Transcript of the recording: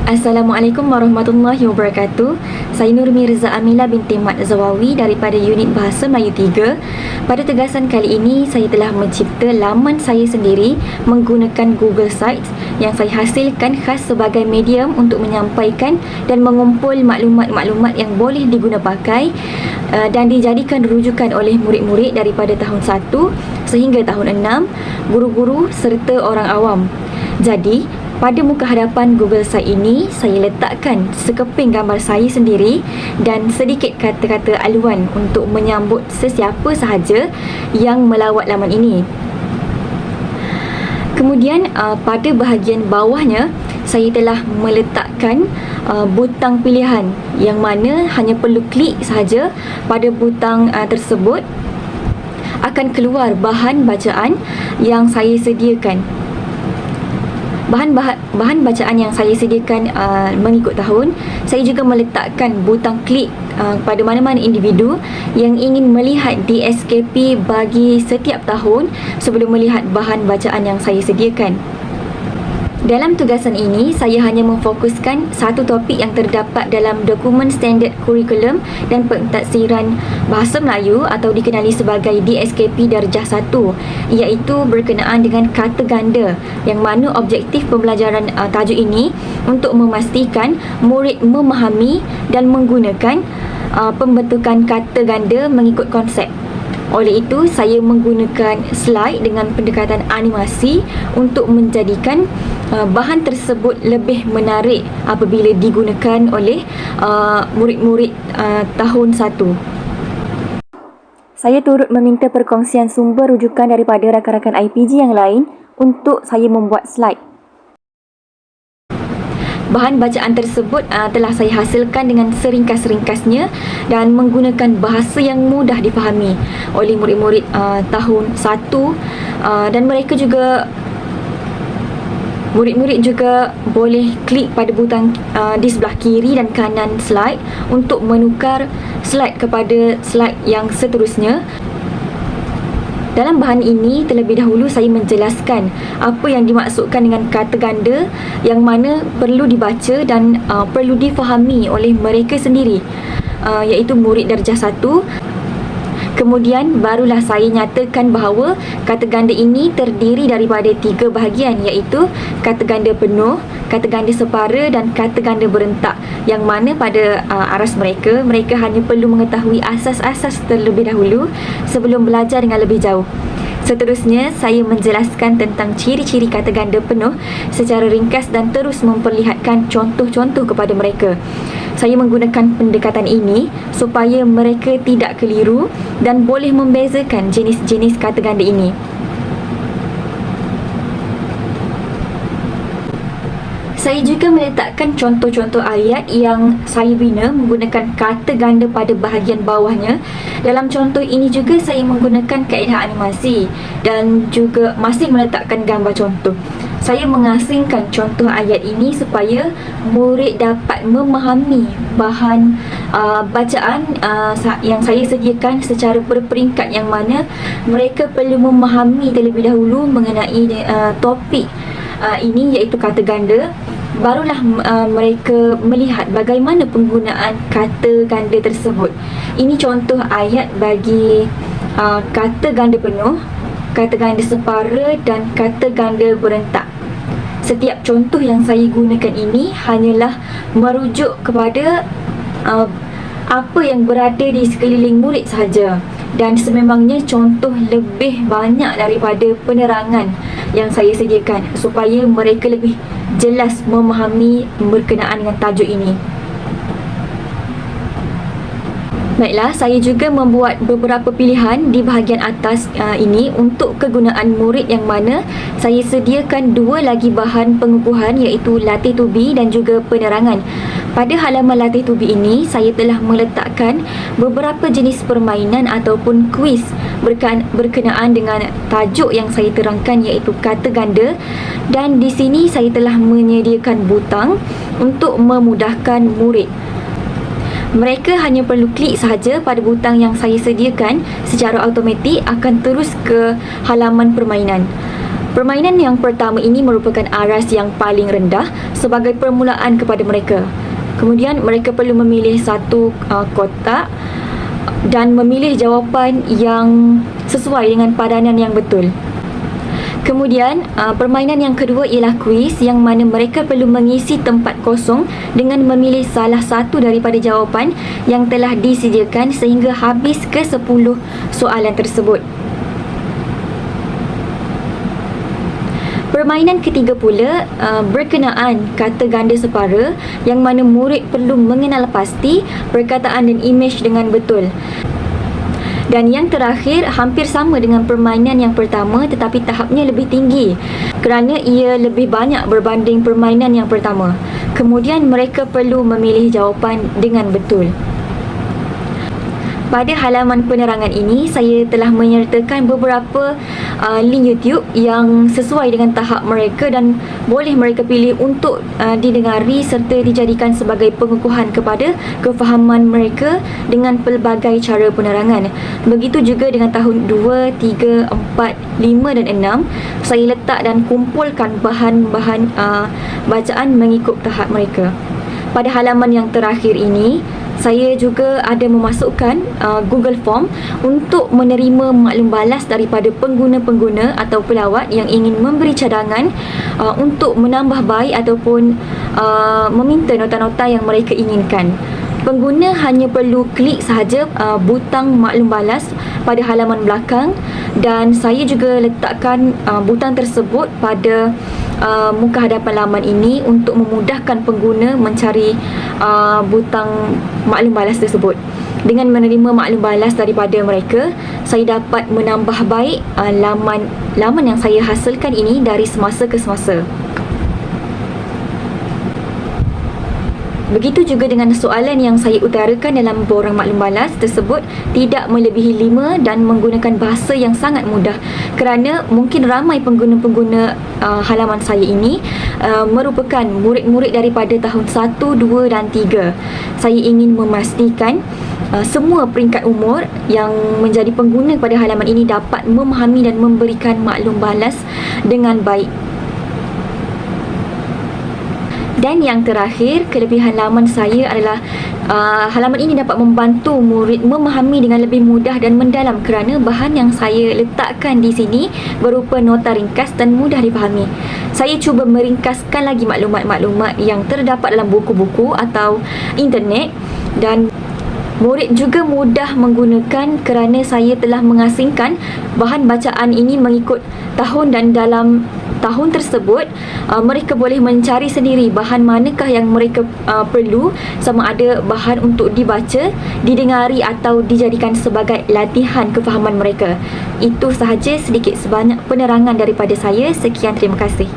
Assalamualaikum warahmatullahi wabarakatuh. Saya Nur Mirza Amila binti Mat Zawawi daripada Unit Bahasa Melayu 3. Pada tegasan kali ini, saya telah mencipta laman saya sendiri menggunakan Google Sites yang saya hasilkan khas sebagai medium untuk menyampaikan dan mengumpul maklumat-maklumat yang boleh diguna pakai dan dijadikan rujukan oleh murid-murid daripada tahun 1 sehingga tahun 6, guru-guru serta orang awam. Jadi, pada muka hadapan Google Site ini, saya letakkan sekeping gambar saya sendiri dan sedikit kata-kata aluan untuk menyambut sesiapa sahaja yang melawat laman ini. Kemudian pada bahagian bawahnya, saya telah meletakkan butang pilihan yang mana hanya perlu klik sahaja pada butang tersebut akan keluar bahan bacaan yang saya sediakan. Bahan bacaan yang saya sediakan mengikut tahun. Saya juga meletakkan butang klik pada mana-mana individu yang ingin melihat DSKP bagi setiap tahun sebelum melihat bahan bacaan yang saya sediakan. Dalam tugasan ini, saya hanya memfokuskan satu topik yang terdapat dalam dokumen standard kurikulum dan pentadsiran Bahasa Melayu atau dikenali sebagai DSKP Darjah 1, iaitu berkenaan dengan kata ganda, yang mana objektif pembelajaran tajuk ini untuk memastikan murid memahami dan menggunakan pembentukan kata ganda mengikut konsep. Oleh itu, saya menggunakan slide dengan pendekatan animasi untuk menjadikan bahan tersebut lebih menarik apabila digunakan oleh murid-murid tahun 1. Saya turut meminta perkongsian sumber rujukan daripada rakan-rakan IPG yang lain untuk saya membuat slide. Bahan bacaan tersebut telah saya hasilkan dengan seringkas-ringkasnya dan menggunakan bahasa yang mudah difahami oleh murid-murid tahun 1 dan murid-murid juga boleh klik pada butang di sebelah kiri dan kanan slide untuk menukar slide kepada slide yang seterusnya. Dalam bahan ini, terlebih dahulu saya menjelaskan apa yang dimaksudkan dengan kata ganda yang mana perlu dibaca dan perlu difahami oleh mereka sendiri, iaitu murid darjah 1. Kemudian barulah saya nyatakan bahawa kata ganda ini terdiri daripada 3 bahagian, iaitu kata ganda penuh, kata ganda separa dan kata ganda berentak, yang mana pada aras mereka hanya perlu mengetahui asas-asas terlebih dahulu sebelum belajar dengan lebih jauh. Seterusnya, saya menjelaskan tentang ciri-ciri kata ganda penuh secara ringkas dan terus memperlihatkan contoh-contoh kepada mereka. Saya menggunakan pendekatan ini supaya mereka tidak keliru dan boleh membezakan jenis-jenis kata ganda ini. Saya juga meletakkan contoh-contoh ayat yang saya bina menggunakan kata ganda pada bahagian bawahnya. Dalam contoh ini juga saya menggunakan kaedah animasi dan juga masih meletakkan gambar contoh. Saya mengasingkan contoh ayat ini supaya murid dapat memahami bahan bacaan yang saya sediakan secara berperingkat, yang mana mereka perlu memahami terlebih dahulu mengenai topik ini, iaitu kata ganda. Barulah mereka melihat bagaimana penggunaan kata ganda tersebut. Ini contoh ayat bagi kata ganda penuh, kata ganda separa dan kata ganda berentak. Setiap contoh yang saya gunakan ini hanyalah merujuk kepada apa yang berada di sekeliling murid sahaja, dan sememangnya contoh lebih banyak daripada penerangan yang saya sediakan supaya mereka lebih jelas memahami berkenaan dengan tajuk ini. Baiklah, saya juga membuat beberapa pilihan di bahagian atas ini untuk kegunaan murid, yang mana saya sediakan 2 lagi bahan pengukuhan, iaitu latih tubi dan juga penerangan. Pada halaman latih tubi ini, saya telah meletakkan beberapa jenis permainan ataupun kuis berkenaan dengan tajuk yang saya terangkan, iaitu kata ganda, dan di sini saya telah menyediakan butang untuk memudahkan murid. Mereka hanya perlu klik sahaja pada butang yang saya sediakan, secara automatik akan terus ke halaman permainan. Permainan yang pertama ini merupakan aras yang paling rendah sebagai permulaan kepada mereka. Kemudian mereka perlu memilih satu kotak dan memilih jawapan yang sesuai dengan padanan yang betul. Kemudian, permainan yang kedua ialah kuis yang mana mereka perlu mengisi tempat kosong dengan memilih salah satu daripada jawapan yang telah disediakan sehingga habis ke 10 soalan tersebut. Permainan ketiga pula berkenaan kata ganda separa yang mana murid perlu mengenal pasti perkataan dan imej dengan betul. Dan yang terakhir hampir sama dengan permainan yang pertama tetapi tahapnya lebih tinggi kerana ia lebih banyak berbanding permainan yang pertama. Kemudian mereka perlu memilih jawapan dengan betul. Pada halaman penerangan ini, saya telah menyertakan beberapa link YouTube yang sesuai dengan tahap mereka dan boleh mereka pilih untuk didengari serta dijadikan sebagai pengukuhan kepada kefahaman mereka dengan pelbagai cara penerangan. Begitu juga dengan tahun 2, 3, 4, 5 dan 6, saya letak dan kumpulkan bahan-bahan bacaan mengikut tahap mereka. Pada halaman yang terakhir ini, saya juga ada memasukkan Google Form untuk menerima maklum balas daripada pengguna-pengguna atau pelawat yang ingin memberi cadangan untuk menambah baik ataupun meminta nota-nota yang mereka inginkan. Pengguna hanya perlu klik sahaja butang maklum balas pada halaman belakang dan saya juga letakkan butang tersebut pada muka hadapan laman ini untuk memudahkan pengguna mencari butang maklum balas tersebut. Dengan menerima maklum balas daripada mereka, saya dapat menambah baik laman yang saya hasilkan ini dari semasa ke semasa. Begitu juga dengan soalan yang saya utarakan dalam borang maklum balas tersebut tidak melebihi 5 dan menggunakan bahasa yang sangat mudah kerana mungkin ramai pengguna-pengguna halaman saya ini merupakan murid-murid daripada tahun 1, 2 dan 3. Saya ingin memastikan semua peringkat umur yang menjadi pengguna pada halaman ini dapat memahami dan memberikan maklum balas dengan baik. Dan yang terakhir, kelebihan laman saya adalah halaman ini dapat membantu murid memahami dengan lebih mudah dan mendalam kerana bahan yang saya letakkan di sini berupa nota ringkas dan mudah dipahami. Saya cuba meringkaskan lagi maklumat-maklumat yang terdapat dalam buku-buku atau internet dan murid juga mudah menggunakan kerana saya telah mengasingkan bahan bacaan ini mengikut tahun dan dalam tahun tersebut mereka boleh mencari sendiri bahan manakah yang mereka perlu, sama ada bahan untuk dibaca, didengari atau dijadikan sebagai latihan kefahaman mereka. Itu sahaja sedikit sebanyak penerangan daripada saya. Sekian, terima kasih.